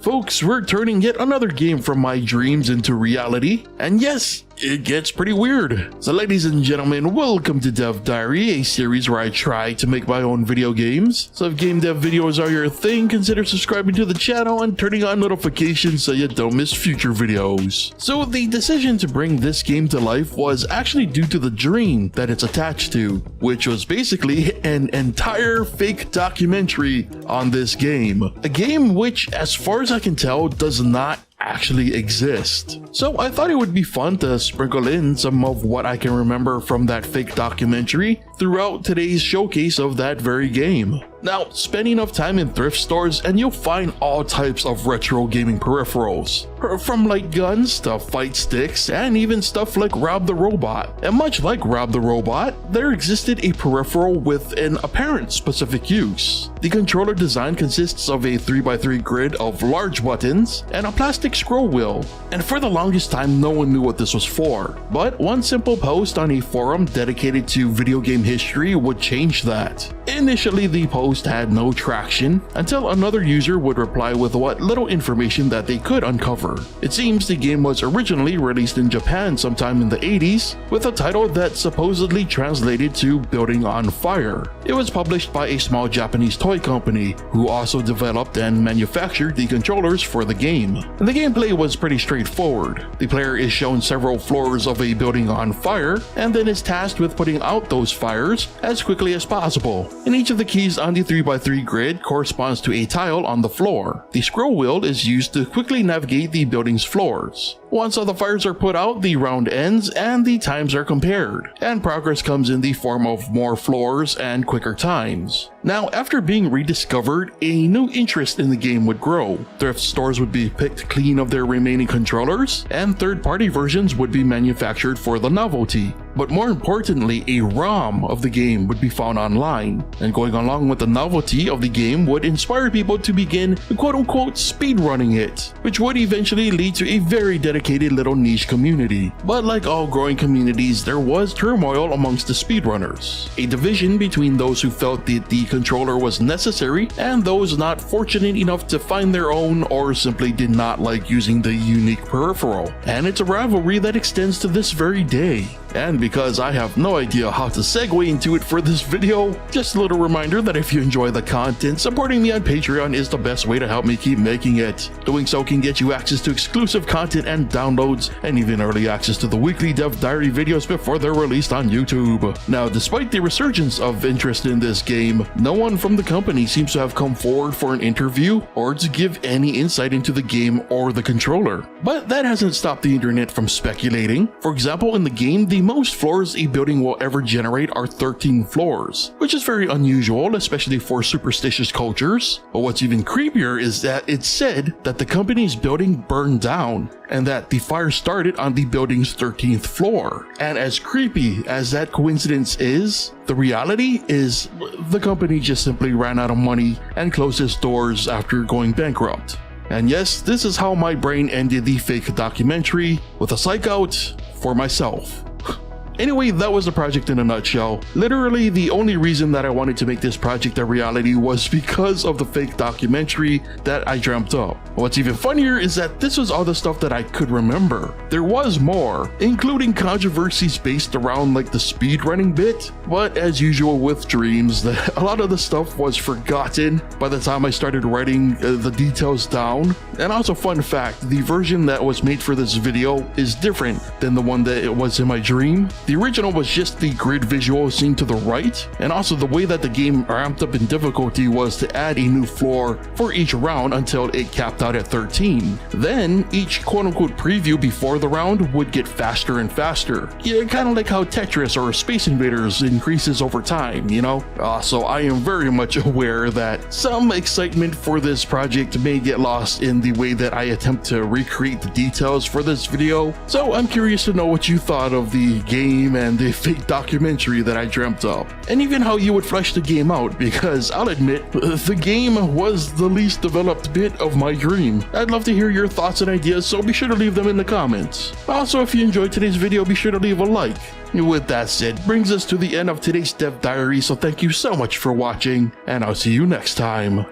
Folks, we're turning yet another game from my dreams into reality, and yes, it gets pretty weird. So ladies and gentlemen, welcome to Dev Diary, a series where I try to make my own video games. So if game dev videos are your thing, consider subscribing to the channel and turning on notifications so you don't miss future videos. So the decision to bring this game to life was actually due to the dream that it's attached to, which was basically an entire fake documentary on this game. A game which, as far as I can tell, does not actually exist. So I thought it would be fun to sprinkle in some of what I can remember from that fake documentary throughout today's showcase of that very game. Now, spend enough time in thrift stores and you'll find all types of retro gaming peripherals, from light guns to fight sticks and even stuff like Rob the Robot. And much like Rob the Robot, there existed a peripheral with an apparent specific use. The controller design consists of a 3x3 grid of large buttons and a plastic scroll wheel, and for the longest time no one knew what this was for. But one simple post on a forum dedicated to video game history would change that. Initially, the post had no traction until another user would reply with what little information that they could uncover. It seems the game was originally released in Japan sometime in the 80s with a title that supposedly translated to Building on Fire. It was published by a small Japanese toy company who also developed and manufactured the controllers for the game. And the gameplay was pretty straightforward. The player is shown several floors of a building on fire and then is tasked with putting out those fires as quickly as possible. And each of the keys on the 3x3 grid corresponds to a tile on the floor. The scroll wheel is used to quickly navigate the building's floors. Once all the fires are put out, the round ends and the times are compared, and progress comes in the form of more floors and quicker times. Now, after being rediscovered, a new interest in the game would grow. Thrift stores would be picked clean of their remaining controllers, and third-party versions would be manufactured for the novelty. But more importantly, a ROM of the game would be found online, and going along with the novelty of the game would inspire people to begin quote-unquote speedrunning it, which would eventually lead to a very dedicated little niche community. But like all growing communities, there was turmoil amongst the speedrunners, a division between those who felt that the controller was necessary and those not fortunate enough to find their own or simply did not like using the unique peripheral. And it's a rivalry that extends to this very day. And because I have no idea how to segue into it for this video, just a little reminder that if you enjoy the content, supporting me on Patreon is the best way to help me keep making it. Doing so can get you access to exclusive content and downloads, and even early access to the weekly Dev Diary videos before they're released on YouTube. Now, despite the resurgence of interest in this game, no one from the company seems to have come forward for an interview or to give any insight into the game or the controller. But that hasn't stopped the internet from speculating. For example, in the game, the most floors a building will ever generate are 13 floors, which is very unusual, especially for superstitious cultures. But what's even creepier is that it's said that the company's building burned down and that the fire started on the building's 13th floor. And as creepy as that coincidence is, the reality is the company just simply ran out of money and closed its doors after going bankrupt. And yes, this is how my brain ended the fake documentary, with a psych out for myself. Anyway, that was the project in a nutshell. Literally, the only reason that I wanted to make this project a reality was because of the fake documentary that I dreamt up. What's even funnier is that this was all the stuff that I could remember. There was more, including controversies based around like the speedrunning bit, but as usual with dreams, a lot of the stuff was forgotten by the time I started writing the details down. And also, fun fact, the version that was made for this video is different than the one that it was in my dream. The original was just the grid visual seen to the right, and also the way that the game ramped up in difficulty was to add a new floor for each round until it capped out at 13. Then, each quote-unquote preview before the round would get faster and faster. Yeah, kind of like how Tetris or Space Invaders increases over time, you know? So I am very much aware that some excitement for this project may get lost in the way that I attempt to recreate the details for this video. So I'm curious to know what you thought of the game and the fake documentary that I dreamt up, and even how you would flesh the game out, because I'll admit, the game was the least developed bit of my dream. I'd love to hear your thoughts and ideas, so be sure to leave them in the comments. Also, if you enjoyed today's video, be sure to leave a like. With that said, brings us to the end of today's Dev Diary, so thank you so much for watching, and I'll see you next time.